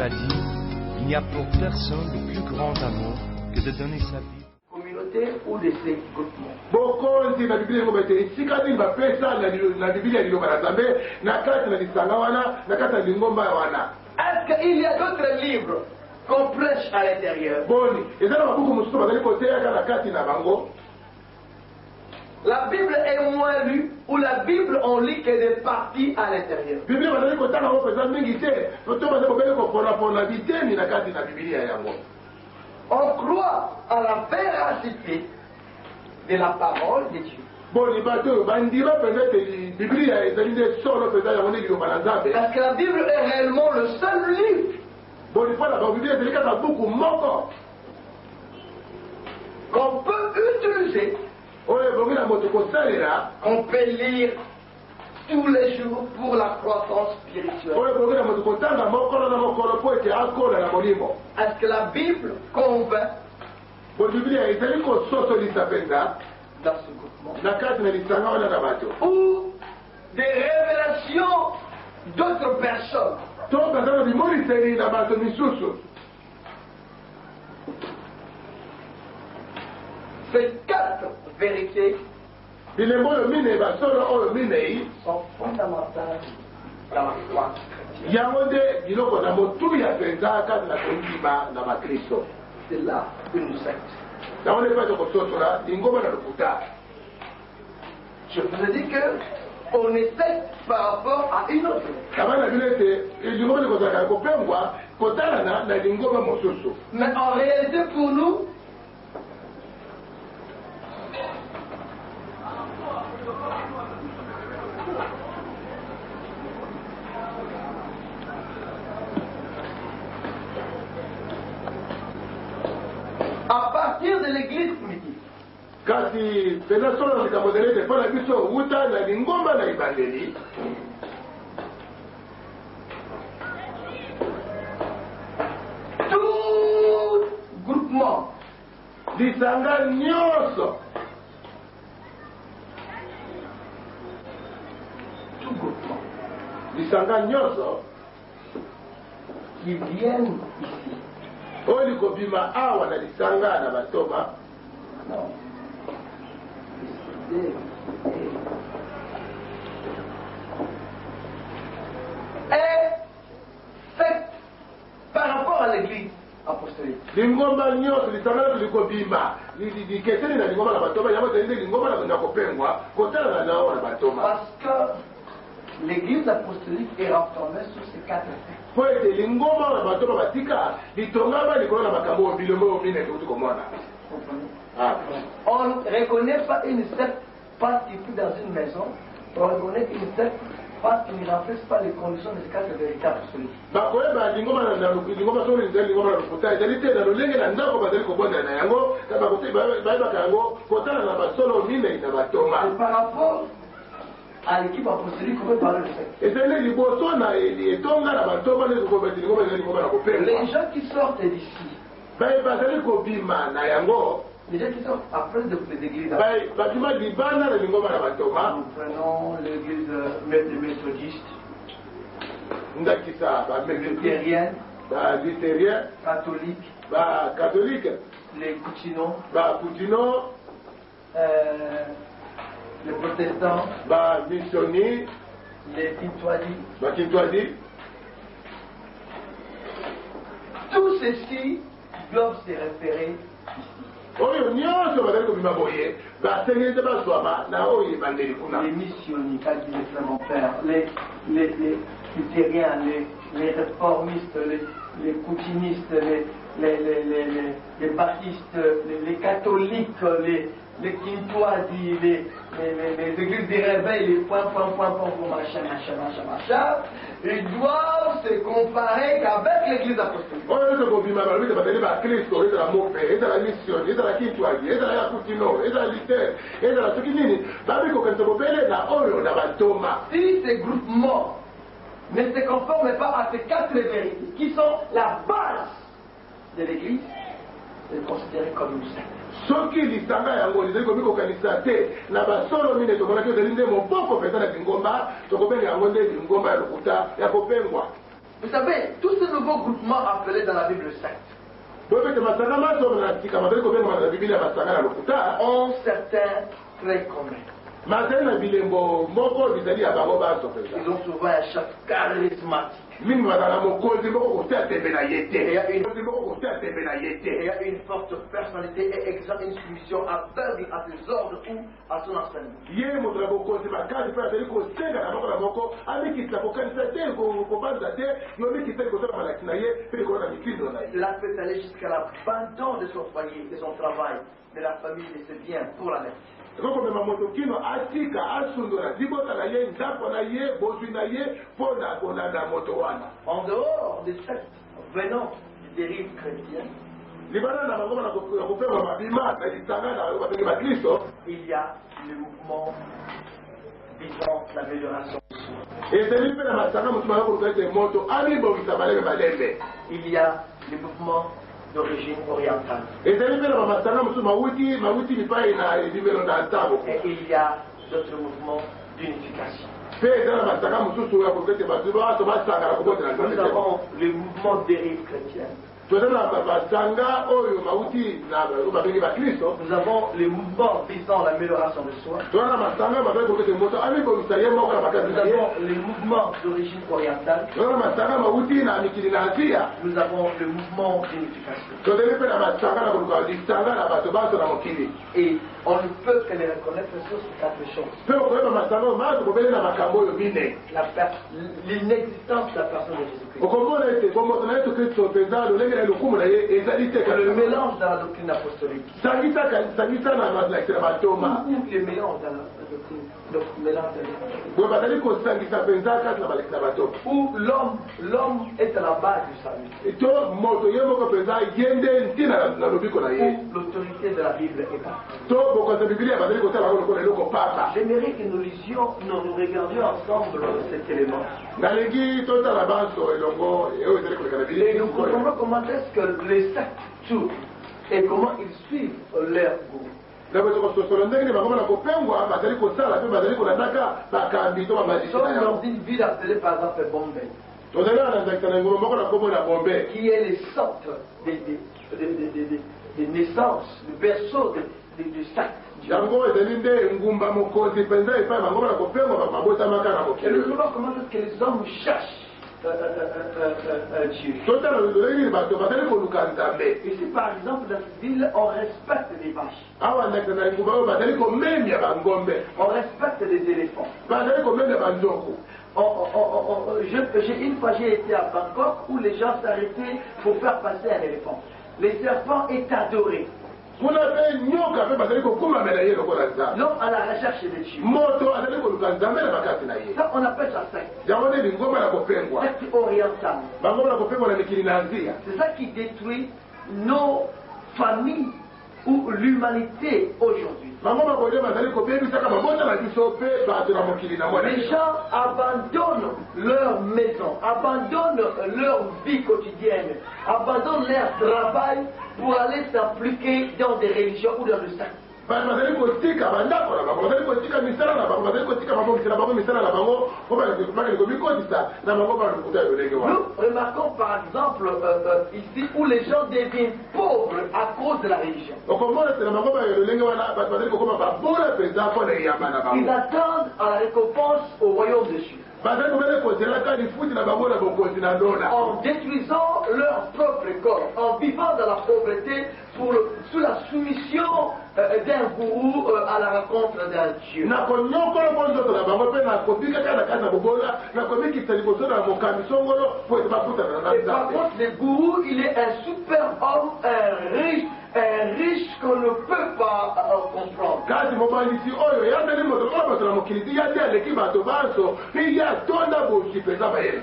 a dit, il n'y a pour personne de plus grand amour que de donner sa vie. Communauté ou de ces groupements. Bokonzi na Biblia ngoma te sikati bapesa na Biblia liloba na Nzambe na kati na lisanga wana na kati na lingomba wana. Est-ce qu'il y a d'autres livres qu'on prêche à l'intérieur? Boni, ezala mabuku mususu bazali koteya na kati na bango. La Bible est moins lue ou la Bible on lit que des parties à l'intérieur. Biblia bazali kotanga ngo pesa mingi te, to bazali kobele ko pona biteni na kati na Biblia yango. On croit à la véracité de la parole de Dieu. Boni bato bandira peut-être Biblia ezali de solo pesa yango ne liloba na Nzambe. Parce que la Bible est réellement le seul livre. Boni fala ba Biblia ezali kaka buku moko qu'on peut utiliser, qu'on peut lire tous les jours pour la croissance spirituelle. Est-ce que la Bible convainc dans ce groupement ou des révélations d'autres personnes? Ces quatre vérités sont fondamentales dans la foi chrétienne. C'est là une secte. Je vous ai dit qu'on est secte par rapport à une autre. Mais en réalité pour nous, à partir de l'église primitive, tout groupement, qui viennent ici. Non. Et fait par rapport à l'église apostolique. Parce que l'église apostolique est renfermée sur ces quatre faits. On ne reconnaît pas une secte parce qu'il est dans une maison. On reconnaît une secte parce qu'il ne remplisse pas les conditions de ces quatre vérités apostoliques. Et par rapport à l'équipe apostolique, on peut parler de secte. Les gens qui sortent d'ici, les gens qui sortent après des églises, nous prenons l'église méthodiste, luthérienne, catholique, les Coutinons, les protestants, les Kintoadi. Tous ceux-ci doivent se référer ici. Les missionnaires, dit le frère mon père, les luthériens, les réformistes, les coutinistes, les baptistes, les catholiques, les Kintoadi, les églises des réveils, les machin, ils doivent se comparer qu'avec l'église apostolique. Si ces groupements ne se conforment pas à ces quatre vérités, qui sont la base de l'église, c'est considéré comme une secte. Soki lisanga yango lizali komiko kanisa te na basolo mine tomonaki ozali nde moboko mpenza na lingomba tokobenga yango nde lingomba ya lokuta ya kopengwa. Vous savez, tous ces nouveaux groupements appelés dans la Bible sectes ont certains traits communs. Ils ont souvent un chef charismatique. Il y a une forte personnalité et exerce une soumission aveugle à ses ordres ou à son enseignement. Cela peut aller jusqu'à l'abandon de son foyer, de son travail, de la famille, de ses biens pour la nation. En dehors des sectes venant des dérives chrétiennes, il y a le mouvement visant l'amélioration de soi. Il y a le mouvement d'origine orientale. Et il y a d'autres mouvements d'unification. Nous avons le mouvement dérive chrétienne. Nous avons le mouvement visant l'amélioration de soi. Nous avons le mouvement d'origine orientale. Nous avons le mouvement d'unification. Et on ne peut que les reconnaître sur ces quatre choses. L'inexistence de la personne de Jésus-Christ. Le mélange dans la doctrine apostolique. Ou le mélange dans la doctrine. Où l'homme est à la base du salut. Où l'autorité de la Bible est parfaite. J'aimerais que nous regardions ensemble cet élément. Et nous comprenons comment est-ce que les sectes tournent et comment ils suivent leur goût. Nous sommes dans une ville appelée par exemple Bombay, qui est le centre des naissances, le berceau des sectes. Et nous voyons comment est-ce que les hommes cherchent Dieu. Ici par exemple dans cette ville on respecte les vaches. On respecte les éléphants. Une fois j'ai été à Bangkok où les gens s'arrêtaient pour faire passer un éléphant. Les serpents est adoré. L'homme à la recherche de Dieu. Ça, on appelle ça secte. Secte orientale. C'est ça qui détruit nos familles ou l'humanité aujourd'hui. Les gens abandonnent leur maison, abandonnent leur vie quotidienne, abandonnent leur travail pour aller s'impliquer dans des religions ou dans le secte. Nous remarquons par exemple ici où les gens deviennent pauvres à cause de la religion. Ils attendent à la récompense au royaume de Dieu. En détruisant leur propre corps, en vivant dans la pauvreté, sous la soumission d'un gourou à la rencontre d'un Dieu. Et par contre, le gourou, il est un super homme, un riche qu'on ne peut pas comprendre.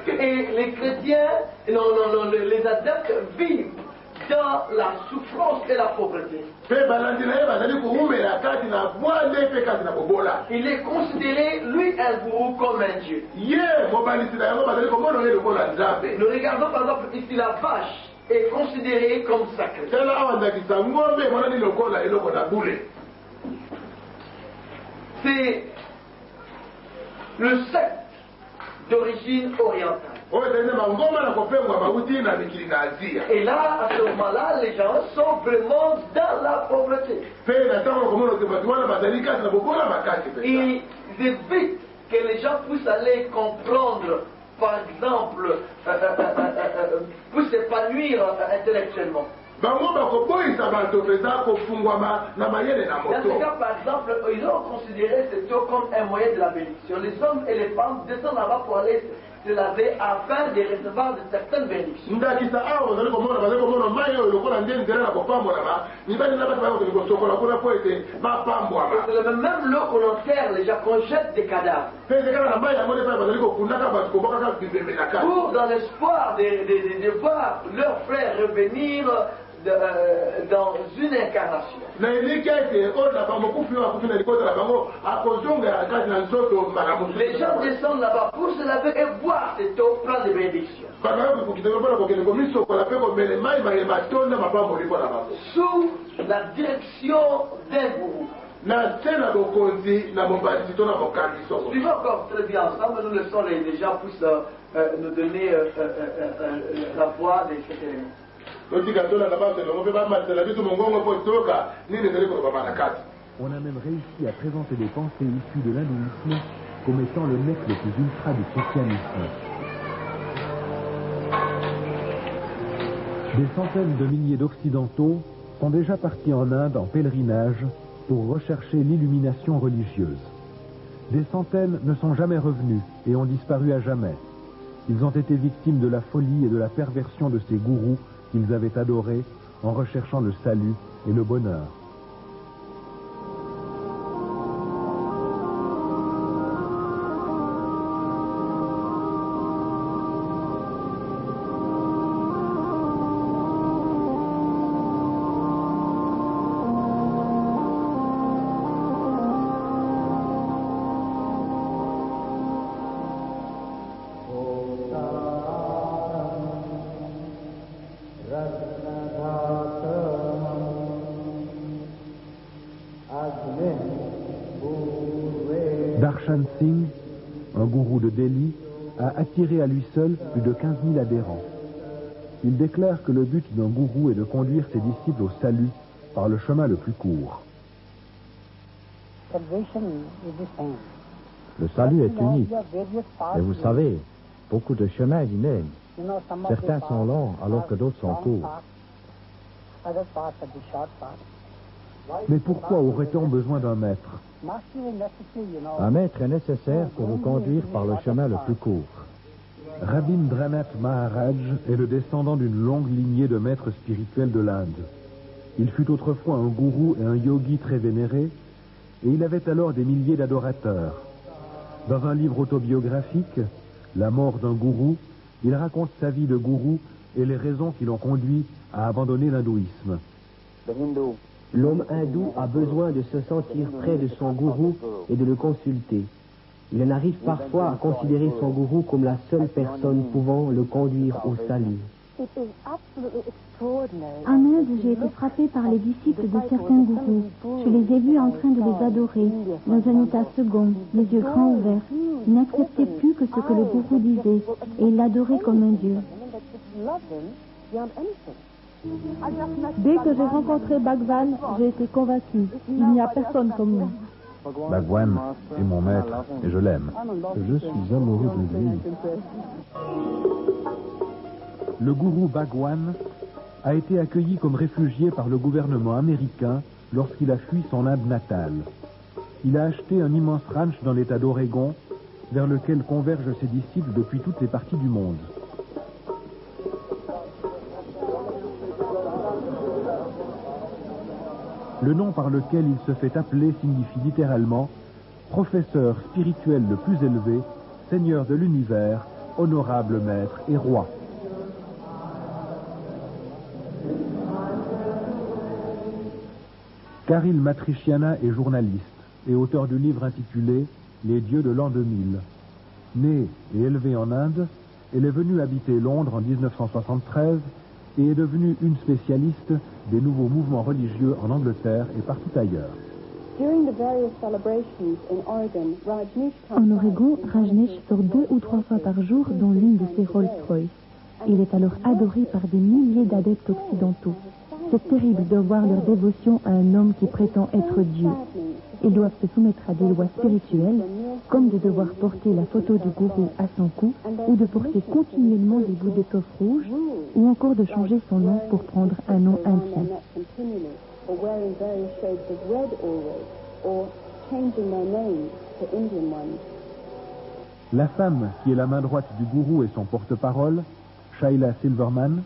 Et les chrétiens, les adeptes vivent dans la souffrance et la pauvreté. Il est considéré, lui, un gourou comme un dieu. Nous regardons par exemple ici la vache est considérée comme sacrée. C'est le secte d'origine orientale. Et là, à ce moment-là, les gens sont vraiment dans la pauvreté. Ils évitent que les gens puissent aller comprendre, par exemple, puissent s'épanouir intellectuellement. Dans ce cas, par exemple, ils ont considéré cette eau comme un moyen de la bénédiction. Les hommes et les femmes descendent là-bas pour aller se laver afin de recevoir de certaines bénédictions. C'est même l'eau qu'on enterre, les gens qu'on jette des cadavres. Pour dans l'espoir de voir leurs frères revenir dans une incarnation. Les gens descendent là-bas pour se laver et boire cette eau pleine de bénédictions. Sous la direction d'un gourou. Suivons encore très bien ensemble, nous laissons les gens puissent nous donner la voix de cet élément. On a même réussi à présenter des pensées issues de l'hindouisme comme étant le mec le plus ultra du christianisme. Des centaines de milliers d'Occidentaux sont déjà partis en Inde en pèlerinage pour rechercher l'illumination religieuse. Des centaines ne sont jamais revenus et ont disparu à jamais. Ils ont été victimes de la folie et de la perversion de ces gourous qu'ils avaient adorés en recherchant le salut et le bonheur. Darshan Singh, un gourou de Delhi, a attiré à lui seul plus de 15 000 adhérents. Il déclare que le but d'un gourou est de conduire ses disciples au salut par le chemin le plus court. Le salut est unique. Et vous savez, beaucoup de chemins y mènent. Certains sont longs alors que d'autres sont courts. Mais pourquoi aurait-on besoin d'un maître? Un maître est nécessaire pour vous conduire par le chemin le plus court. Rabindranath Maharaj est le descendant d'une longue lignée de maîtres spirituels de l'Inde. Il fut autrefois un gourou et un yogi très vénéré, et il avait alors des milliers d'adorateurs. Dans un livre autobiographique, La mort d'un gourou, il raconte sa vie de gourou et les raisons qui l'ont conduit à abandonner l'hindouisme. L'homme hindou a besoin de se sentir près de son gourou et de le consulter. Il en arrive parfois à considérer son gourou comme la seule personne pouvant le conduire au salut. En Inde, j'ai été frappé par les disciples de certains gourous. Je les ai vus en train de les adorer, dans un état second, les yeux grands ouverts. Ils n'acceptaient plus que ce que le gourou disait, et ils l'adoraient comme un dieu. Dès que j'ai rencontré Bhagwan, j'ai été convaincu. Il n'y a personne comme lui. Bhagwan est mon maître et je l'aime. Je suis amoureux de lui. Le gourou Bhagwan a été accueilli comme réfugié par le gouvernement américain lorsqu'il a fui son Inde natale. Il a acheté un immense ranch dans l'état d'Oregon, vers lequel convergent ses disciples depuis toutes les parties du monde. Le nom par lequel il se fait appeler signifie littéralement « professeur spirituel le plus élevé, seigneur de l'univers, honorable maître et roi ». Karil Matriciana est journaliste et auteur du livre intitulé « Les dieux de l'an 2000 ». Née et élevée en Inde, elle est venue habiter Londres en 1973 et est devenue une spécialiste des nouveaux mouvements religieux en Angleterre et partout ailleurs. En Oregon, Rajneesh sort 2 ou 3 fois par jour dans l'une de ses Rolls-Royce. Il est alors adoré par des milliers d'adeptes occidentaux. C'est terrible de voir leur dévotion à un homme qui prétend être Dieu. Ils doivent se soumettre à des lois spirituelles, comme de devoir porter la photo du gourou à son cou, ou de porter continuellement des bouts d'étoffe rouge, ou encore de changer son nom pour prendre un nom indien. La femme, qui est la main droite du gourou et son porte-parole, Shaila Silverman,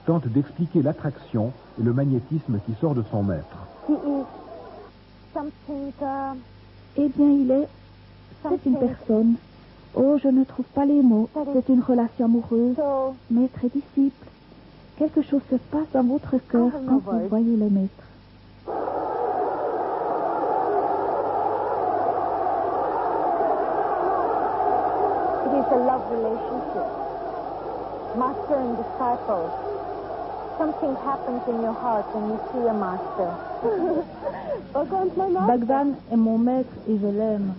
tente d'expliquer l'attraction et le magnétisme qui sort de son maître. Eh bien, c'est une personne. Oh, je ne trouve pas les mots. C'est une relation amoureuse, maître et disciple. Quelque chose se passe dans votre cœur quand vous voyez le maître. It is a love relationship. Master and disciple. Something happens in your heart when you see a master. Bhagwan est mon maître et je l'aime.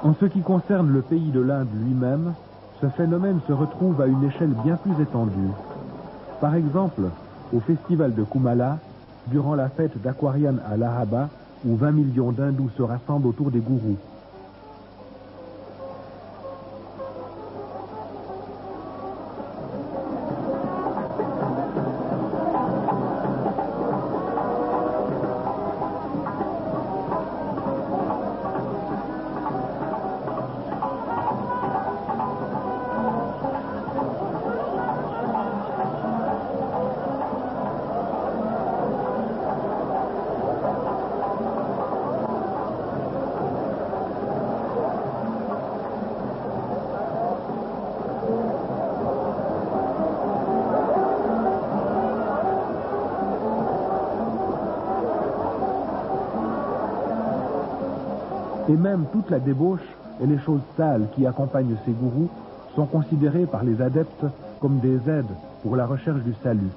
En ce qui concerne le pays de l'Inde lui-même, ce phénomène se retrouve à une échelle bien plus étendue. Par exemple, au festival de Kumala, durant la fête d'Aquarian à Lahaba, où 20 millions d'hindous se rassemblent autour des gourous. Et même toute la débauche et les choses sales qui accompagnent ces gourous sont considérées par les adeptes comme des aides pour la recherche du salut.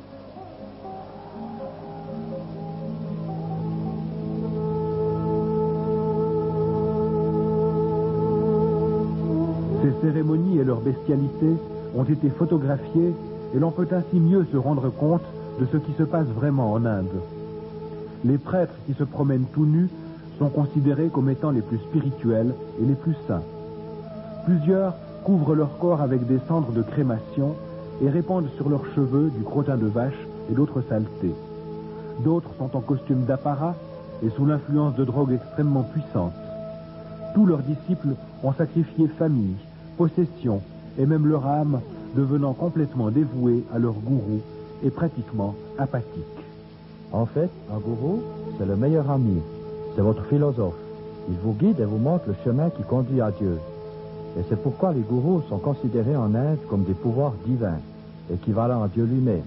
Ces cérémonies et leur bestialité ont été photographiées et l'on peut ainsi mieux se rendre compte de ce qui se passe vraiment en Inde. Les prêtres qui se promènent tout nus sont considérés comme étant les plus spirituels et les plus saints. Plusieurs couvrent leur corps avec des cendres de crémation et répandent sur leurs cheveux du crottin de vache et d'autres saletés. D'autres sont en costume d'apparat et sous l'influence de drogues extrêmement puissantes. Tous leurs disciples ont sacrifié famille, possession et même leur âme, devenant complètement dévoués à leur gourou et pratiquement apathiques. En fait, un gourou, c'est le meilleur ami. C'est votre philosophe. Il vous guide et vous montre le chemin qui conduit à Dieu. Et c'est pourquoi les gourous sont considérés en Inde comme des pouvoirs divins, équivalents à Dieu lui-même.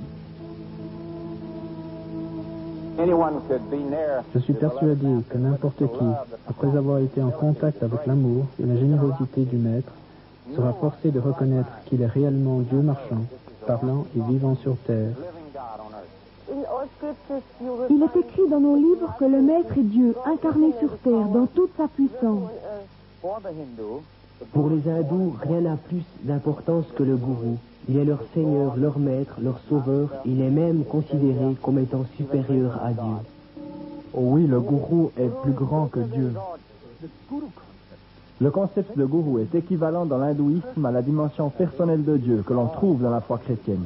Je suis persuadé que n'importe qui, après avoir été en contact avec l'amour et la générosité du Maître, sera forcé de reconnaître qu'il est réellement Dieu marchand, parlant et vivant sur terre. Il est écrit dans nos livres que le Maître est Dieu, incarné sur terre, dans toute sa puissance. Pour les hindous, rien n'a plus d'importance que le gourou. Il est leur seigneur, leur maître, leur sauveur. Il est même considéré comme étant supérieur à Dieu. Oh oui, le gourou est plus grand que Dieu. Le concept de gourou est équivalent dans l'hindouisme à la dimension personnelle de Dieu que l'on trouve dans la foi chrétienne.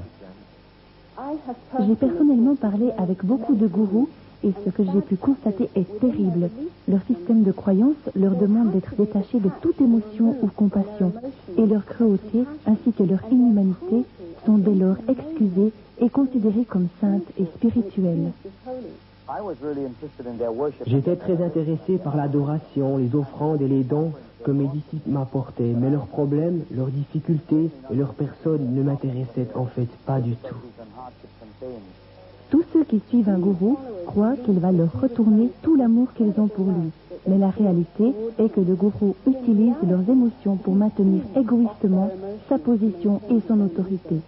J'ai personnellement parlé avec beaucoup de gourous et ce que j'ai pu constater est terrible. Leur système de croyance leur demande d'être détachés de toute émotion ou compassion et leur cruauté ainsi que leur inhumanité sont dès lors excusées et considérées comme saintes et spirituelles. J'étais très intéressé par l'adoration, les offrandes et les dons que mes disciples m'apportaient, mais leurs problèmes, leurs difficultés et leurs personnes ne m'intéressaient en fait pas du tout. Tous ceux qui suivent un gourou croient qu'il va leur retourner tout l'amour qu'ils ont pour lui. Mais la réalité est que le gourou utilise leurs émotions pour maintenir égoïstement sa position et son autorité.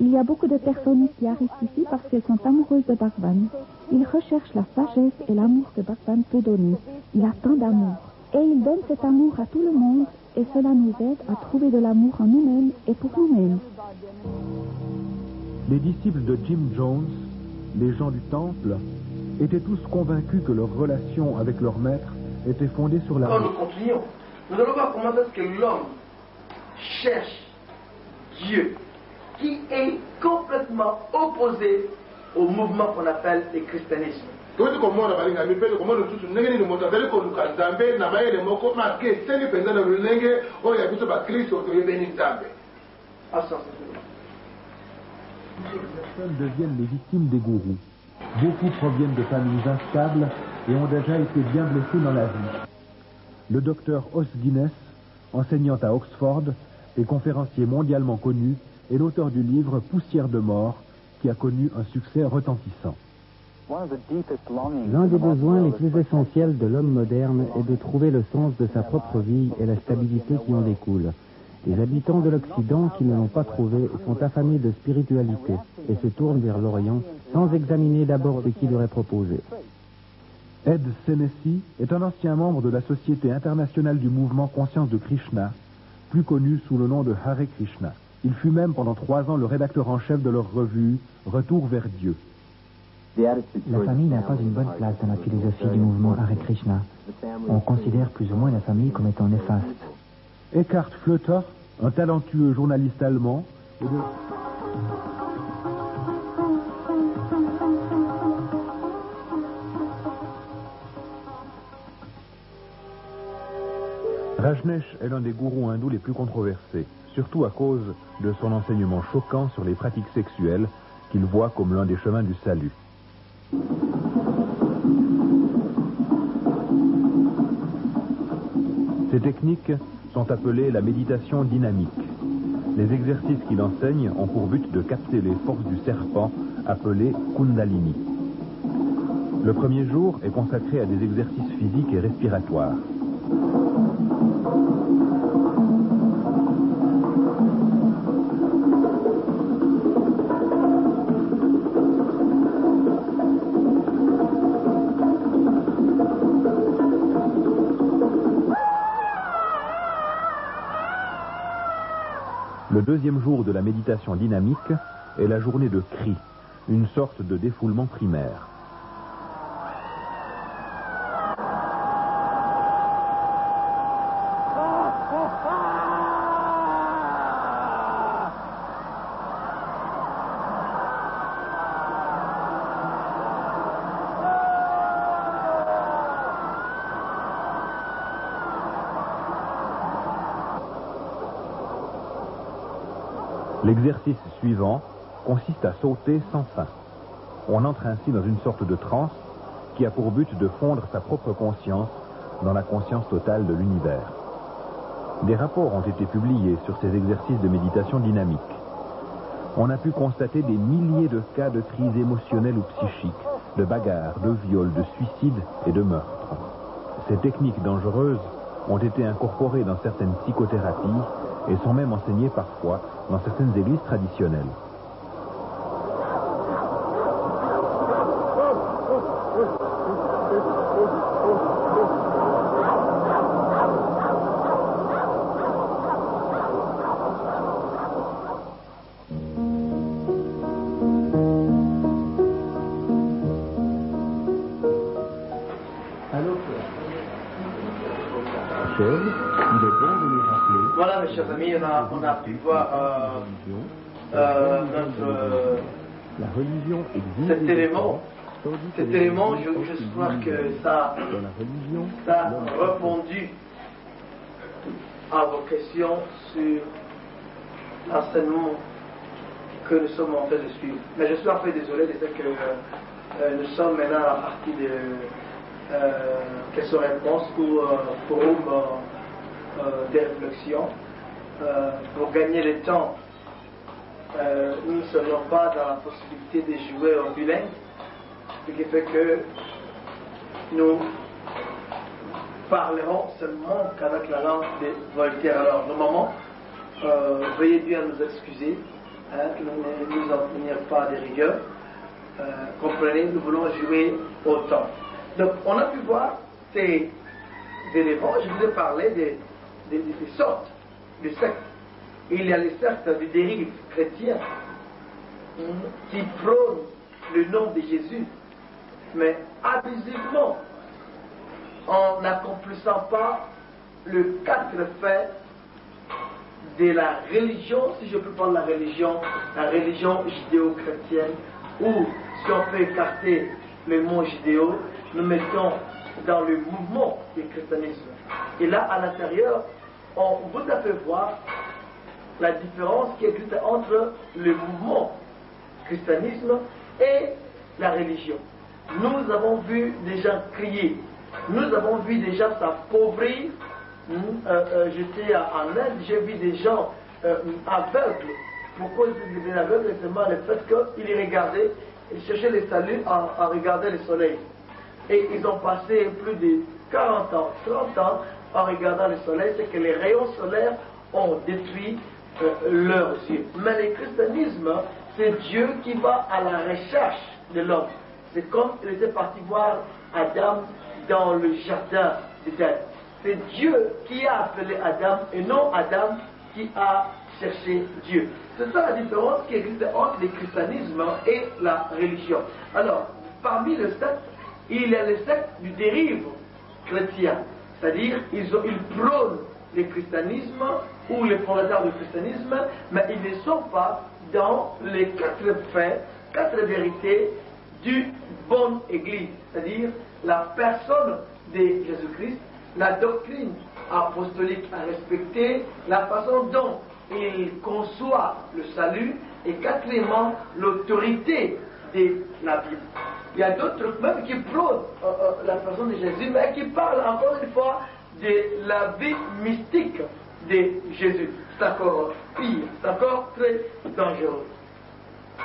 Il y a beaucoup de personnes qui arrivent ici parce qu'elles sont amoureuses de Bhagwan. Ils recherchent la sagesse et l'amour que Bhagwan peut donner. Il a tant d'amour. Et il donne cet amour à tout le monde et cela nous aide à trouver de l'amour en nous-mêmes et pour nous-mêmes. Les disciples de Jim Jones, les gens du temple, étaient tous convaincus que leur relation avec leur maître était fondée sur Quand l'amour. nous continuons, nous allons voir comment est-ce que l'homme cherche Dieu, qui est complètement opposé au mouvement qu'on appelle le christianisme. Certaines deviennent les victimes des gourous. Beaucoup proviennent de familles instables et ont déjà été bien blessés dans la vie. Le docteur Os Guinness, enseignant à Oxford et conférencier mondialement connu, est l'auteur du livre Poussière de mort, qui a connu un succès retentissant. L'un des besoins les plus essentiels de l'homme moderne est de trouver le sens de sa propre vie et la stabilité qui en découle. Les habitants de l'Occident qui ne l'ont pas trouvé sont affamés de spiritualité et se tournent vers l'Orient sans examiner d'abord ce qui leur est proposé. Ed Senesi est un ancien membre de la Société internationale du mouvement Conscience de Krishna, plus connu sous le nom de Hare Krishna. Il fut même pendant 3 ans le rédacteur en chef de leur revue Retour vers Dieu. La famille n'a pas une bonne place dans la philosophie du mouvement Hare Krishna. On considère plus ou moins la famille comme étant néfaste. Eckhard Flöter, un talentueux journaliste allemand, est de... Rajneesh est l'un des gourous hindous les plus controversés, surtout à cause de son enseignement choquant sur les pratiques sexuelles qu'il voit comme l'un des chemins du salut. Ces techniques sont appelées la méditation dynamique. Les exercices qu'il enseigne ont pour but de capter les forces du serpent appelées Kundalini. Le premier jour est consacré à des exercices physiques et respiratoires. Le deuxième jour de la méditation dynamique est la journée de cri, une sorte de défoulement primaire. L'exercice suivant consiste à sauter sans fin. On entre ainsi dans une sorte de transe qui a pour but de fondre sa propre conscience dans la conscience totale de l'univers. Des rapports ont été publiés sur ces exercices de méditation dynamique. On a pu constater des milliers de cas de crises émotionnelles ou psychiques, de bagarres, de viols, de suicides et de meurtres. Ces techniques dangereuses ont été incorporées dans certaines psychothérapies et sont même enseignées parfois dans certaines églises traditionnelles. Voilà, mes chers amis, on a pu voir cet élément. Cet élément, j'espère que ça a répondu à vos questions sur l'enseignement que nous sommes en train de suivre. Mais je suis un peu désolé de dire que nous sommes maintenant à la partie de questions-réponses ou forum des réflexions. Pour gagner le temps, nous ne serions pas dans la possibilité de jouer en bilingue, ce qui fait que nous parlerons seulement qu'avec la langue de Voltaire. Alors, normalement, veuillez bien nous excuser, que nous ne nous en tenir pas de rigueur. Comprenez, nous voulons jouer au temps. Donc, on a pu voir ces éléments. Je vous ai parlé des sortes de sectes. Il y a les sectes de dérive chrétien qui prônent le nom de Jésus, mais abusivement, en n'accomplissant pas le 4 faits de la religion, si je peux prendre la religion judéo-chrétienne, ou si on peut écarter le mot judéo, nous mettons dans le mouvement du christianisme. Et là, à l'intérieur, on vous a fait voir la différence qui existe entre le mouvement christianisme et la religion. Nous avons vu des gens crier, nous avons vu des gens s'appauvrir. J'étais en Inde, j'ai vu des gens aveugles. Pourquoi ils devenaient aveugles? C'est seulement le fait qu'ils regardaient, ils cherchaient le salut en regardant le soleil. Et ils ont passé plus de 40 ans, 30 ans en regardant le soleil, c'est que les rayons solaires ont détruit leurs yeux. Mais le christianisme, c'est Dieu qui va à la recherche de l'homme. C'est comme il était parti voir Adam dans le jardin d'Éden. C'est Dieu qui a appelé Adam et non Adam qui a cherché Dieu. C'est ça la différence qui existe entre le christianisme et la religion. Alors, parmi les sectes, il y a les sectes du dérive chrétien. C'est-à-dire, ils prônent le christianisme ou les fondateurs du christianisme, mais ils ne sont pas dans les 4 faits, 4 vérités du bonne Église. C'est-à-dire, la personne de Jésus-Christ, la doctrine apostolique à respecter, la façon dont il conçoit le salut, et quatrièmement, l'autorité de la Bible. Il y a d'autres même qui prônent la personne de Jésus, mais qui parlent encore une fois de la vie mystique de Jésus. C'est encore pire, c'est encore très dangereux.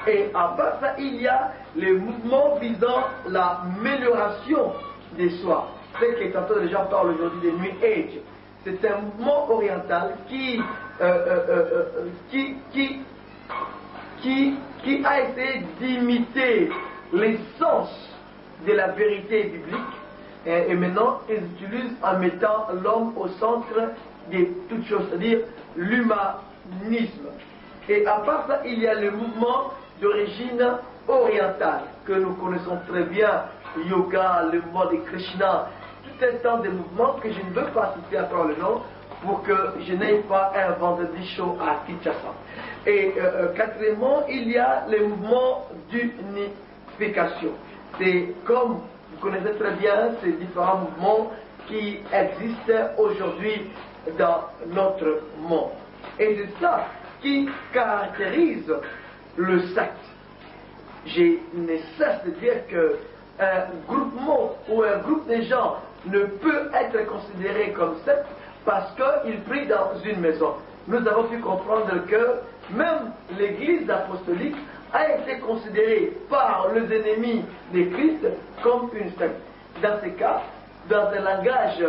Et à part ça, il y a les mouvements visant l'amélioration de soi. C'est que tantôt les gens parlent aujourd'hui de New Age. C'est un mouvement oriental qui a essayé d'imiter l'essence de la vérité biblique et maintenant ils utilisent en mettant l'homme au centre de toutes choses, c'est-à-dire l'humanisme. Et à part ça, il y a le mouvement d'origine orientale que nous connaissons très bien, yoga, le mouvement de Krishna, tout un temps de mouvements que je ne veux pas citer encore le nom pour que je n'aie pas un vendredi chaud à Kinshasa. Et quatrièmement, il y a le mouvement d'unification. C'est comme vous connaissez très bien ces différents mouvements qui existent aujourd'hui dans notre monde. Et c'est ça qui caractérise le secte. Je ne cesse de dire qu'un groupement ou un groupe de gens ne peut être considéré comme secte parce qu'il prie dans une maison. Nous avons pu comprendre que même l'Église apostolique a été considérée par les ennemis de Christ comme une secte. Dans ces cas, dans un langage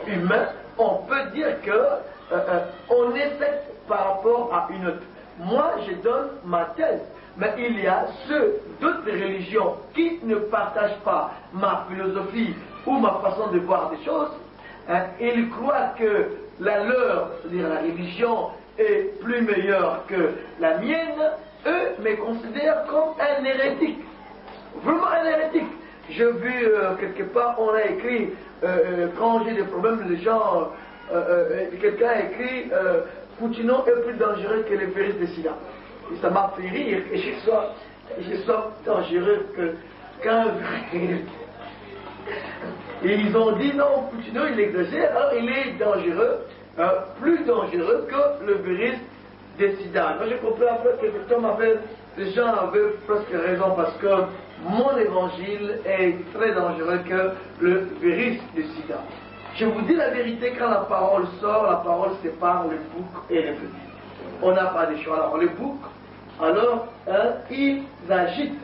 humain, on peut dire qu'on est secte par rapport à une autre. Moi, je donne ma thèse, mais il y a ceux d'autres religions qui ne partagent pas ma philosophie ou ma façon de voir des choses. Ils croient que la leur, c'est-à-dire la religion, est plus meilleure que la mienne. Eux me considèrent comme un hérétique. Vraiment un hérétique. J'ai vu quelque part, on a écrit, quand j'ai des problèmes, les gens, quelqu'un a écrit Poutino est plus dangereux que le virus de sida. Et ça m'a fait rire que je sois dangereux qu'un virus. Et ils ont dit non, Poutino il exagère, alors il est dangereux, plus dangereux que le virus des sida. Moi j'ai compris après que les gens avaient presque raison parce que mon évangile est très dangereux que le virus du sida. Je vous dis la vérité, quand la parole sort, la parole sépare le bouc et le bœuf. On n'a pas de choix. Alors les boucs, alors ils agitent.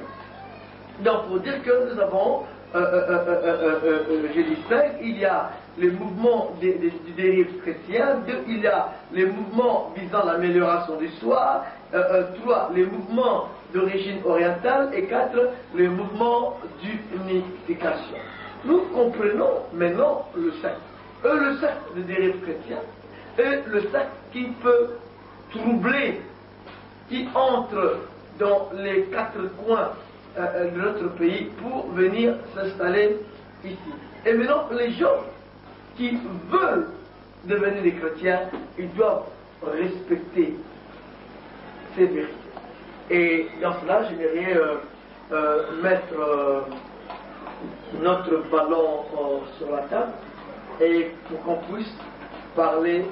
Donc pour dire que nous avons, je distingue, il y a les mouvements du dérive chrétien, 2, il y a les mouvements visant l'amélioration du soi, 3, les mouvements d'origine orientale, et 4, les mouvements d'unification. Nous comprenons maintenant le secte. Le secte de dérive chrétien et le secte qui peut troubler, qui entre dans les 4 coins de notre pays pour venir s'installer ici. Et maintenant, les gens qui veulent devenir des chrétiens, ils doivent respecter ces vérités. Et dans cela, j'aimerais mettre notre ballon sur la table et pour qu'on puisse parler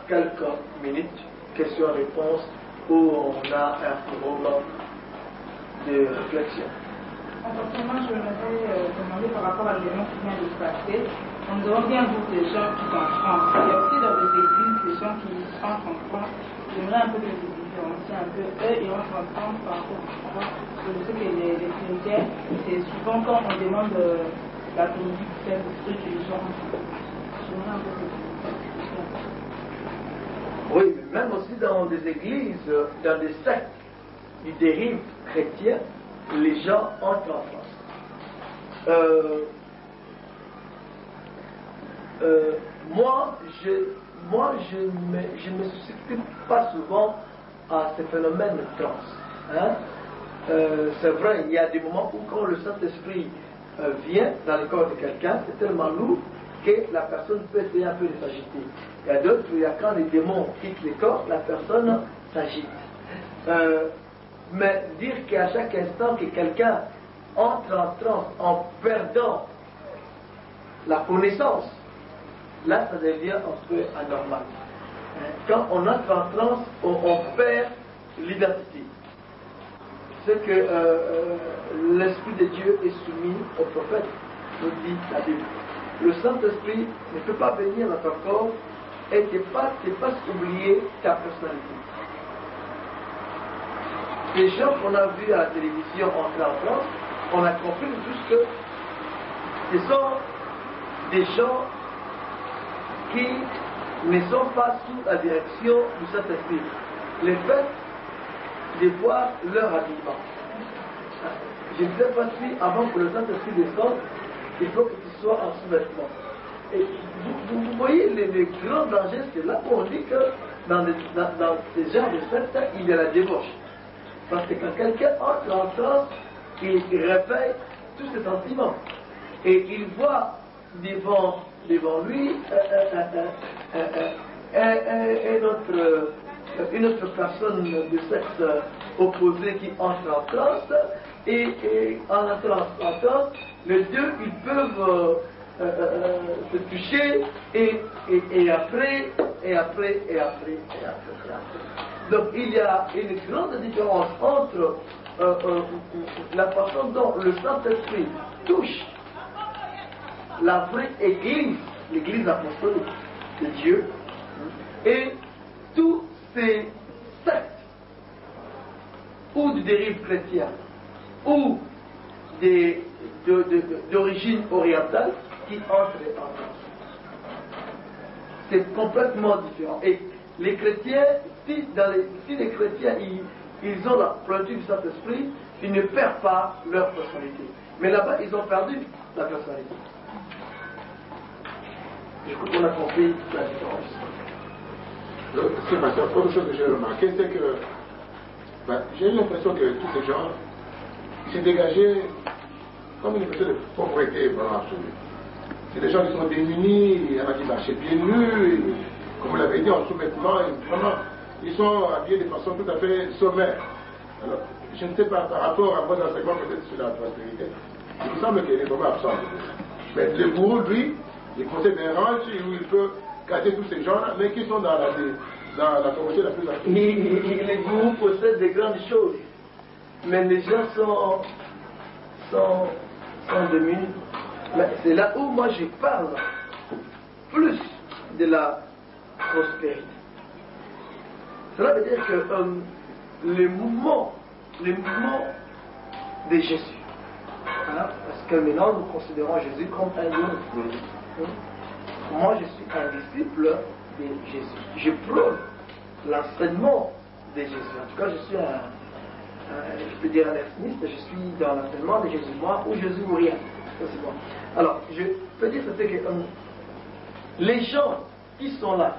quelques minutes, questions-réponses, où on a un moment de réflexion. Moi, je voudrais demander par rapport à l'événement qui vient de se passer. On nous demande bien beaucoup de gens qui sont en France. Il y a aussi dans les églises des gens qui entrent en France. J'aimerais un peu que vous différenciez un peu. Eux, ils rentrent en France par rapport à France. Parce que je sais que les chrétiens, c'est souvent quand on demande la conduite de ceux qui les gens. J'aimerais un peu que vous différenciez. Oui, mais même aussi dans des églises, dans des sectes du dérive chrétien, les gens entrent en France. Moi, je ne me suscite pas souvent à ce phénomène de trans. Hein? C'est vrai, il y a des moments où quand le Saint-Esprit vient dans le corps de quelqu'un, c'est tellement lourd que la personne peut essayer un peu de s'agiter. Il y a d'autres où il y a quand les démons quittent le corps, la personne s'agite. Mais dire qu'à chaque instant que quelqu'un entre en transe en perdant la connaissance, là ça devient un peu anormal. Quand on entre en transe, on perd l'identité. C'est que l'Esprit de Dieu est soumis au prophète, nous dit la Bible. Le Saint-Esprit ne peut pas venir dans ton corps et ne pas oublier ta personnalité. Les gens qu'on a vus à la télévision entrer en France, on a compris tous que ce sont des gens qui ne sont pas sous la direction du Saint-Esprit. Le fait de voir leur habillement. Je ne sais pas si avant que le Saint-Esprit descende, il faut que tu sois en sous-vêtement. Et vous voyez les grands dangers, c'est là qu'on dit que dans ces genres de sectes, il y a la débauche. Parce que quand quelqu'un entre en transe, il réveille tous ses sentiments. Et il voit devant lui une autre personne de sexe opposé qui entre en transe. Et en entrant en transe, les deux, ils peuvent se toucher et après. Donc il y a une grande différence entre la façon dont le Saint-Esprit touche la vraie Église, l'Église apostolique de Dieu, et tous ces sectes ou de dérive chrétienne ou d'origine orientale qui entrent en France. C'est complètement différent. Et les chrétiens, si les chrétiens ils ont la plénitude du Saint-Esprit, ils ne perdent pas leur personnalité. Mais là-bas, ils ont perdu la personnalité. Je crois qu'on a compris la différence. C'est ma soeur. Autre chose que j'ai remarqué, c'est que j'ai l'impression que tous ces gens s'est dégagé comme une espèce de pauvreté vraiment absolue. C'est des gens qui sont démunis, il y en a qui marchent pieds nus, comme vous l'avez dit, en sous-vêtements, vraiment, ils sont habillés de façon tout à fait sommaire. Alors, je ne sais pas, par rapport à vos enseignements peut-être sur la prospérité, il me semble qu'il est vraiment absent. Mais le gourou, lui, il possède un ranch où il peut cacher tous ces gens-là, mais qui sont dans la communauté la plus active. Les gourous possèdent de grandes choses, mais les gens sont démunis. Mais c'est là où moi je parle plus de la prospérité. Cela veut dire que le mouvement de Jésus, hein, parce que maintenant nous considérons Jésus comme un gourou. Moi je suis un disciple de Jésus. Je prône l'enseignement de Jésus. En tout cas, je suis je peux dire un extrémiste, je suis dans l'enseignement de Jésus. Moi, ou Jésus ou rien. Ça, c'est bon. Alors, je peux dire que les gens qui sont là,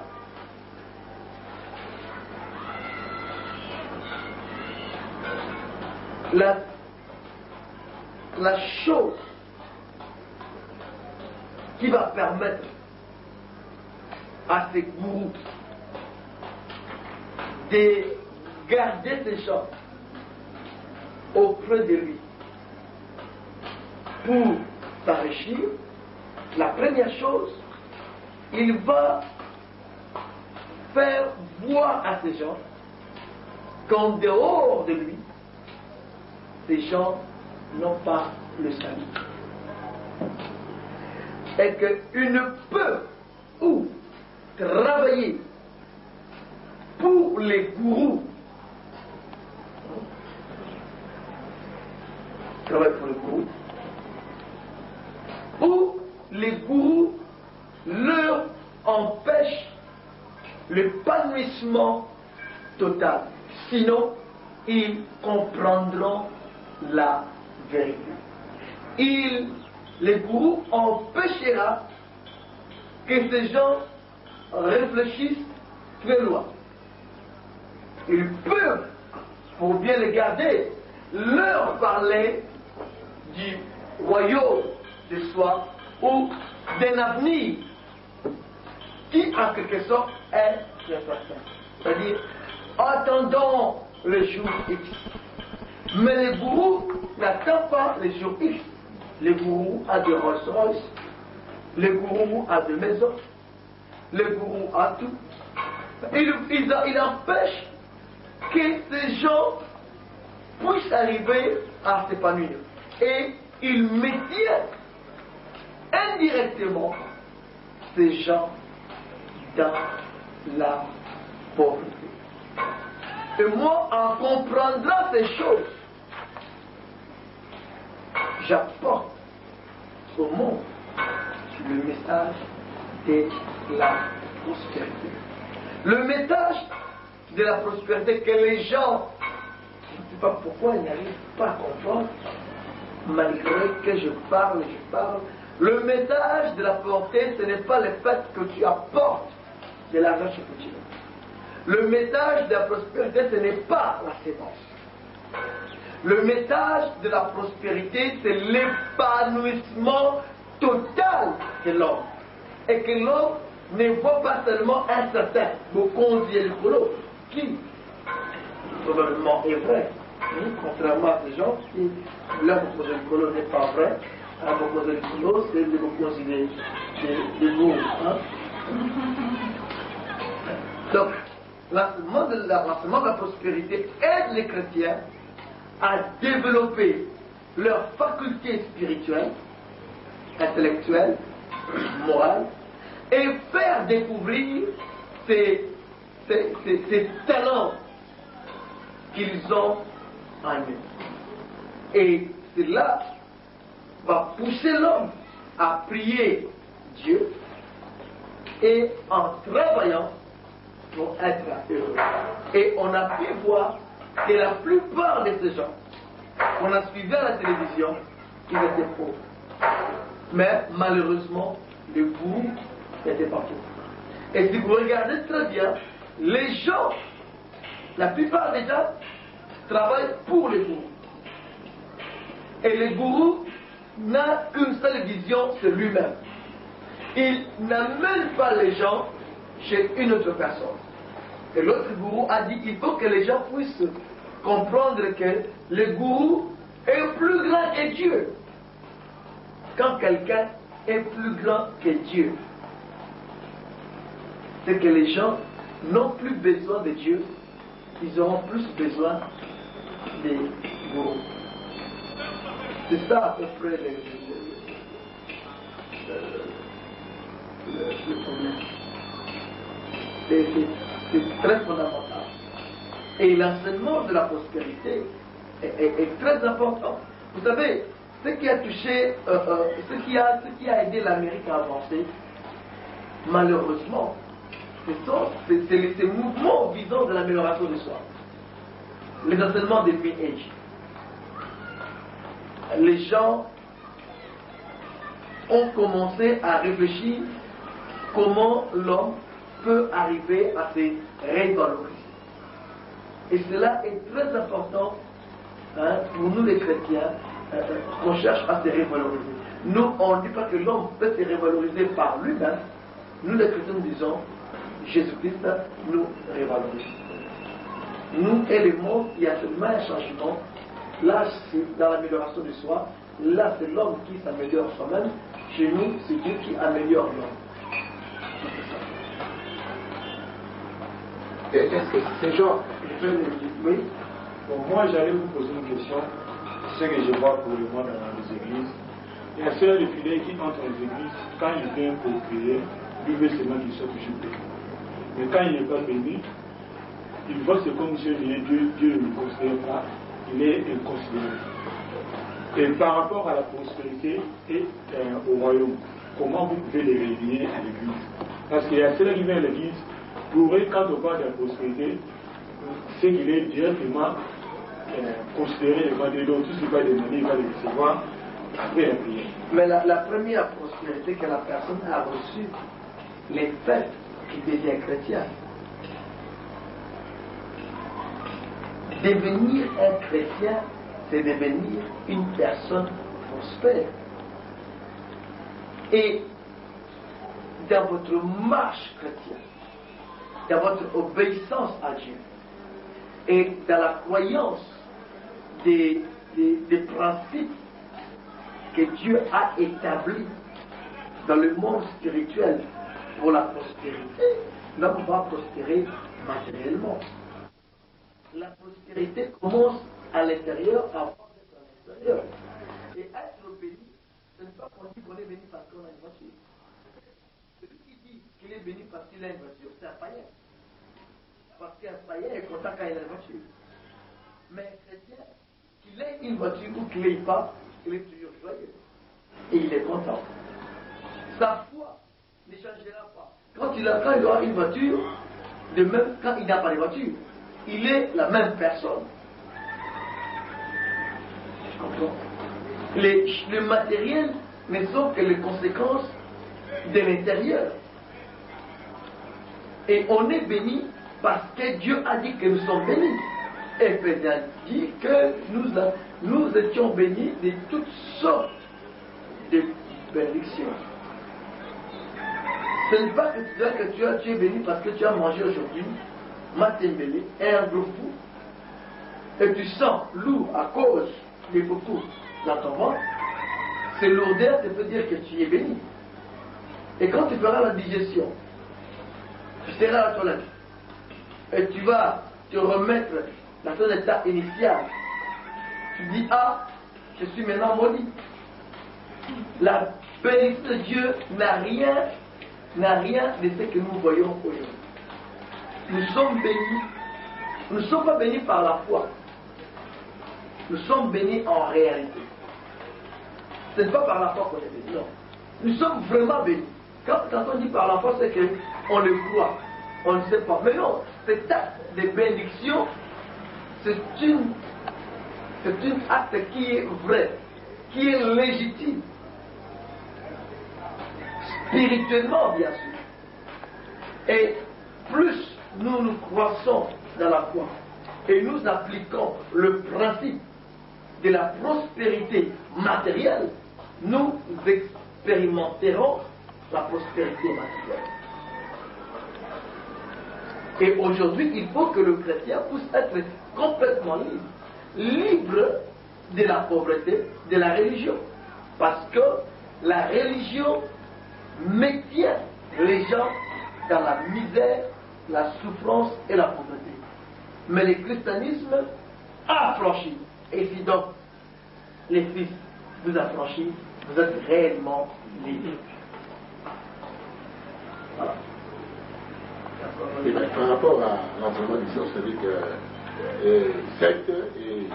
la chose qui va permettre à ces gourous de garder ces gens auprès de lui pour s'enrichir, la première chose, il va faire voir à ces gens qu'en dehors de lui, ces gens n'ont pas le salut. Et qu'ils ne peuvent ou travailler pour les gourous. Travailler pour les gourous. Ou les gourous leur empêchent l'épanouissement total. Sinon, ils comprendront la vérité. Les gourous empêchera que ces gens réfléchissent très loin. Ils peuvent, pour bien les garder, leur parler du royaume de soi ou d'un avenir qui, en quelque sorte, est incertain. C'est-à-dire, attendons le jour X. Mais les gourous n'attendent pas le jour X. Les gourous a des Rolls-Royce, les gourous a des maisons, les gourous a tout. Il empêche que ces gens puissent arriver à s'épanouir. Et il maintient indirectement ces gens dans la pauvreté. Et moi, en comprenant ces choses, j'apporte au monde le message de la prospérité. Le message de la prospérité que les gens, je ne sais pas pourquoi ils n'arrivent pas à comprendre, malgré que je parle. Le message de la pauvreté, ce n'est pas le fait que tu apportes de l'argent chez Poutine. Le message de la prospérité, ce n'est pas la sémence. Le message de la prospérité, c'est l'épanouissement total de l'homme. Et que l'homme ne voit pas seulement un certain Bokonzi-Elkolo, qui probablement est vrai, contrairement à ces gens qui, leur Bokonzi-Elkolo n'est pas vrai. Un Bokonzi-Elkolo, c'est le Bokonzi de Gaulle. Donc, l'enseignement de la prospérité aide les chrétiens à développer leurs facultés spirituelles, intellectuelles, morales, et faire découvrir ces talents qu'ils ont en eux. Et cela va pousser l'homme à prier Dieu et en travaillant pour être heureux. Et on a pu voir que la plupart de ces gens qu'on a suivis à la télévision, ils étaient pauvres. Mais malheureusement, les gourous étaient partout. Et si vous regardez très bien, les gens, la plupart des gens, travaillent pour les gourous. Et le gourou n'a qu'une seule vision, c'est lui-même. Il n'amène pas les gens chez une autre personne. Et l'autre gourou a dit qu'il faut que les gens puissent comprendre que le gourou est plus grand que Dieu. Quand quelqu'un est plus grand que Dieu, c'est que les gens n'ont plus besoin de Dieu, ils auront plus besoin des gourous. C'est ça à peu près le problème. C'est très fondamental. Et l'enseignement de la prospérité est très important. Vous savez, ce qui a touché, ce qui a aidé l'Amérique à avancer, malheureusement, c'est ces mouvements visant de l'amélioration de soi. Les enseignements des New Age. Les gens ont commencé à réfléchir comment l'homme peut arriver à se révaloriser. Et cela est très important pour nous les chrétiens, qu'on cherche à se révaloriser. Nous, on ne dit pas que l'homme peut se révaloriser par lui-même. Nous les chrétiens disons, Jésus-Christ nous révalorise. Nous et le monde, il y a seulement un changement. Là, c'est dans l'amélioration de soi. Là, c'est l'homme qui s'améliore soi-même. Chez nous, c'est Dieu qui améliore l'homme. Est-ce que ces gens... Oui. Bon, moi, j'allais vous poser une question. C'est ce que je vois pour le moment dans les églises. Il y a ceux de fidèles qui entrent dans les églises, quand ils viennent pour prier, lui veut seulement qu'il soit toujours béni. Mais quand il n'est pas béni, il voit c'est comme si Dieu ne le considère pas, il est inconsidéré. Et par rapport à la prospérité et au royaume, comment vous pouvez les relier à l'église? Parce qu'il y a ceux qui viennent à l'église, pour eux, quand on parle de la prospérité, c'est qu'il est directement considéré devant Dieu, donc tout ce qui va demander, il va le recevoir après la prière. Mais la première prospérité que la personne a reçue, les faits qu'il devient chrétien. Devenir un chrétien, c'est devenir une personne prospère. Et dans votre marche chrétienne, dans votre obéissance à Dieu, et dans la croyance des principes que Dieu a établis dans le monde spirituel pour la prospérité, l'homme va prospérer matériellement. La prospérité commence à l'intérieur avant d'être à l'extérieur. Et être béni, ce n'est pas qu'on dit qu'on est béni parce qu'on a une voiture. Celui qui dit qu'il est béni parce qu'il a une voiture, c'est un païen. Parce qu'un païen est content quand il a une voiture. Mais un chrétien, qu'il ait une voiture ou qu'il n'ait pas, il est toujours joyeux. Et il est content. Sa foi ne changera pas. Quand il aura une voiture, de même quand il n'a pas de voiture, il est la même personne. Tu comprends? Le matériel ne sont que les conséquences de l'intérieur. Et on est béni parce que Dieu a dit que nous sommes bénis. Éphésiens dit que nous étions bénis de toutes sortes de bénédictions. Ce n'est pas que tu dis que tu es béni parce que tu as mangé aujourd'hui, matin béni, et un gros fou. Et tu sens lourd à cause des beaucoup dans ton ventre. C'est lourdeur qui peut dire que tu es béni. Et quand tu feras la digestion, tu seras à la toilette. Et tu vas te remettre dans ton état initial. Tu dis, ah, je suis maintenant maudit. La bénédiction de Dieu n'a rien de ce que nous voyons aujourd'hui. Nous sommes bénis. Nous ne sommes pas bénis par la foi. Nous sommes bénis en réalité. Ce n'est pas par la foi qu'on est bénis, non. Nous sommes vraiment bénis. Quand on dit par la foi, c'est qu'on le croit. On ne sait pas. Mais non, cet acte de bénédiction, c'est un acte qui est vrai, qui est légitime. Spirituellement, bien sûr. Et plus nous croissons dans la foi et nous appliquons le principe de la prospérité matérielle, nous expérimenterons la prospérité matérielle. Et aujourd'hui, il faut que le chrétien puisse être complètement libre de la pauvreté, de la religion. Parce que la religion maintient les gens dans la misère la souffrance et la pauvreté. Mais le christianisme a affranchi. Et si donc les fils vous affranchissent, vous êtes réellement libres. Voilà. Et bien, par rapport à l'enseignement du science, c'est-à-dire que secte et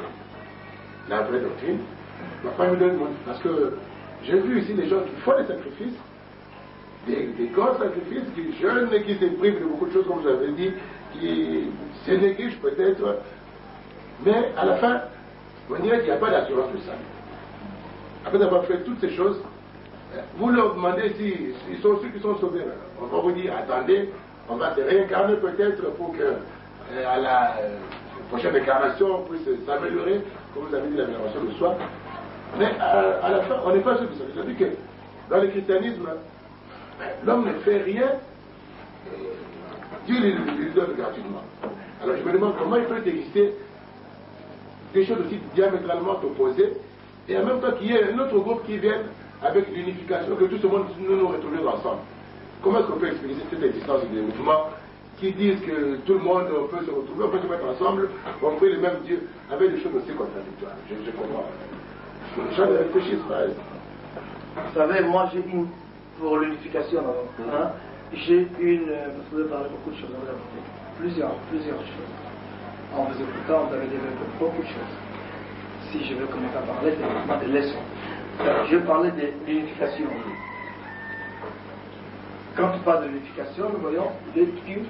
la vraie doctrine, pas me donne, parce que j'ai vu ici des gens qui font des sacrifices, des grands sacrifices, qui jeûnent et qui se privent de beaucoup de choses, comme vous avez dit, qui se négligent peut-être, mais à la fin, on dirait qu'il n'y a pas d'assurance de ça. Après avoir fait toutes ces choses, vous leur demandez s'ils sont ceux qui sont sauvés. On va vous dire, attendez, on va se réincarner peut-être pour que à la prochaine incarnation on puisse s'améliorer, comme vous avez dit, l'amélioration de soi. Mais à la fin, on n'est pas sûr de ça. C'est-à-dire que dans le christianisme, l'homme ne fait rien, Dieu lui donne gratuitement. Alors je me demande comment il peut exister des choses aussi diamétralement opposées, et en même temps qu'il y ait un autre groupe qui vienne avec l'unification, que tout ce monde nous retrouvions ensemble. Comment est-ce qu'on peut expliquer cette existence des mouvements qui disent que tout le monde peut se retrouver, on peut se mettre ensemble, on prie le même Dieu, avec des choses aussi contradictoires. Je comprends. Les gens ne réfléchissent pas. Vous savez, moi j'ai une, pour l'unification, hein, j'ai une, parce que vous avez parlé beaucoup de choses, vous avez plusieurs choses. En vous écoutant, vous avez développé beaucoup de choses. Si je veux commencer à parler, c'est vraiment des leçons. Je parlais de l'unification. Quand tu parles de l'unification, nous voyons l'écuménisme.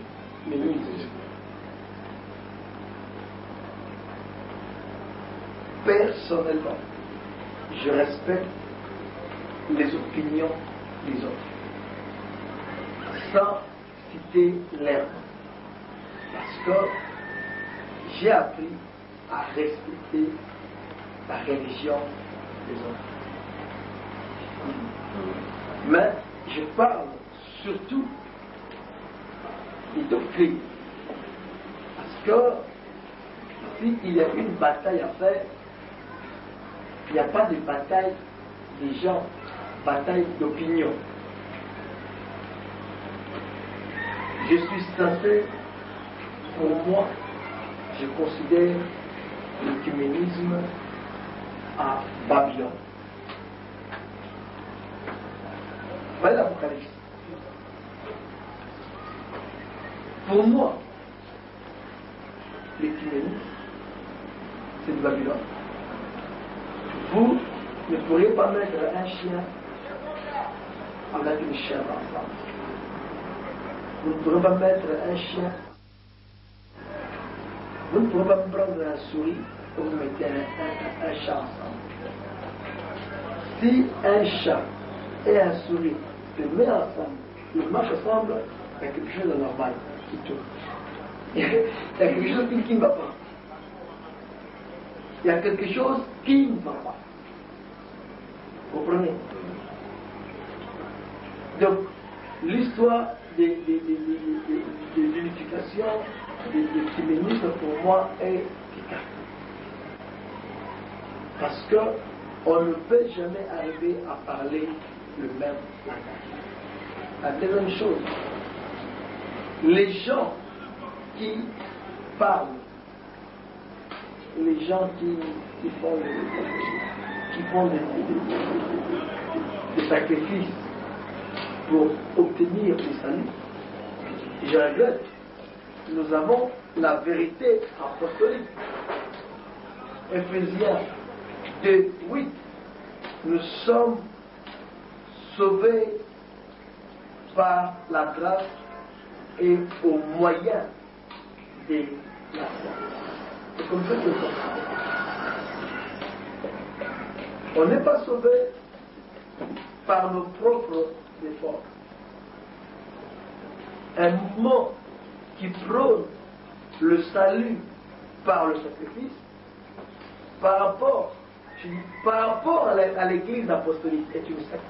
Personnellement, je respecte les opinions des autres, sans citer l'herbe. Parce que j'ai appris à respecter la religion des autres. Mais je parle surtout des doctrines. Parce que s'il y a une bataille à faire, il n'y a pas de bataille des gens, bataille d'opinion. Je suis censé, pour moi, je considère l'écuménisme à Babylone. Voyez l'Apocalypse. Pour moi, l'écuménisme, c'est de Babylone. Vous ne pourriez pas mettre un chien avec une chèvre ensemble. Vous ne pourrez pas mettre un chien. Vous ne pourrez pas prendre un souris et vous mettez un chat ensemble. Si un chat et un souris se mettent ensemble, ils marchent ensemble, il y a quelque chose de normal qui tourne. Il y a quelque chose qui ne va pas. Il y a quelque chose qui ne va pas. Vous comprenez? Donc, l'histoire de l'unification, des féminismes, pour moi, est efficace. Parce qu'on ne peut jamais arriver à parler le même langage. La deuxième chose, les gens qui parlent, les gens qui font des sacrifices pour obtenir le salut, je regrette, nous avons la vérité apostolique. Éphésiens 2:8, nous sommes sauvés par la grâce et au moyen de la foi. C'est comme ça que nous sommes sauvés. On n'est pas sauvé par nos propres efforts. Un mouvement qui prône le salut par le sacrifice, par rapport à l'église apostolique, est une secte.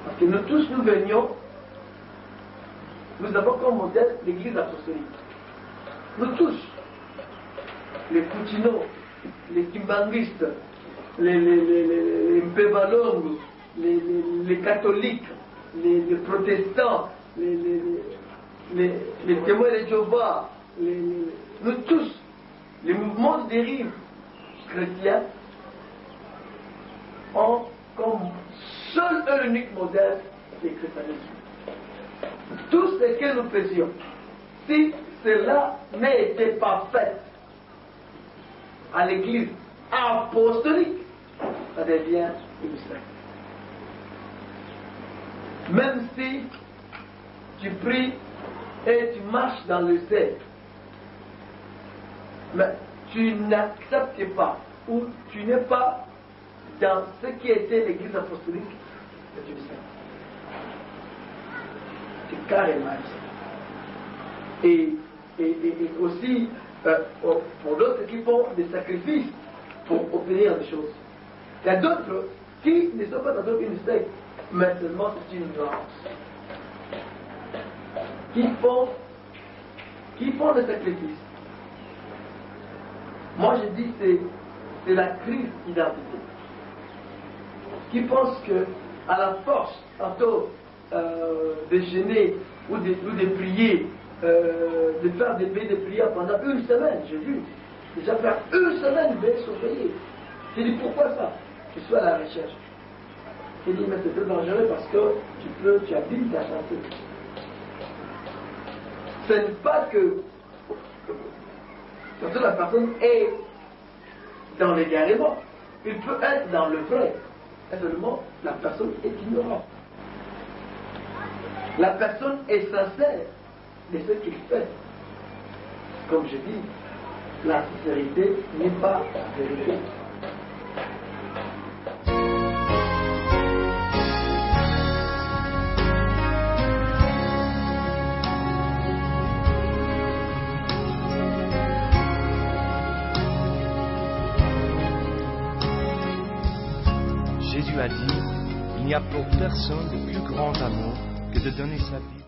Parce que nous tous, nous venions, nous avons comme modèle l'église apostolique. Nous tous, les Poutino, les Kimbanguistes, les Mpebalongo, les catholiques, les protestants, les témoins de Jéhovah, nous tous, les mouvements de dérive chrétiens ont comme seul et unique modèle le christianisme. Tout ce que nous faisions, si cela n'était pas fait à l'église apostolique, ça devient une secte. Même si tu pries et tu marches dans le ciel, mais tu n'acceptes pas ou tu n'es pas dans ce qui était l'église apostolique, c'est une secte. C'est carrément ça. Et aussi pour d'autres qui font des sacrifices pour obtenir des choses. Il y a d'autres qui ne sont pas dans une secte, mais seulement c'est une ignorance. Qui font des sacrifices. Moi je dis c'est la crise d'identité. Qui pensent que à la force, tantôt de jeûner ou de prier, de faire des veilles de prière pendant une semaine, j'ai vu. Déjà faire une semaine de veilles surveillées. J'ai dit pourquoi ça? Je suis à la recherche. J'ai dit mais c'est très dangereux parce que tu abîmes ta santé. Ce n'est pas que quand la personne est dans l'égarement, il peut être dans le vrai. Et seulement la personne est ignorante. La personne est sincère de ce qu'il fait. Comme je dis, la sincérité n'est pas la vérité. Jésus a dit, il n'y a pour personne de plus grand amour que de donner sa vie.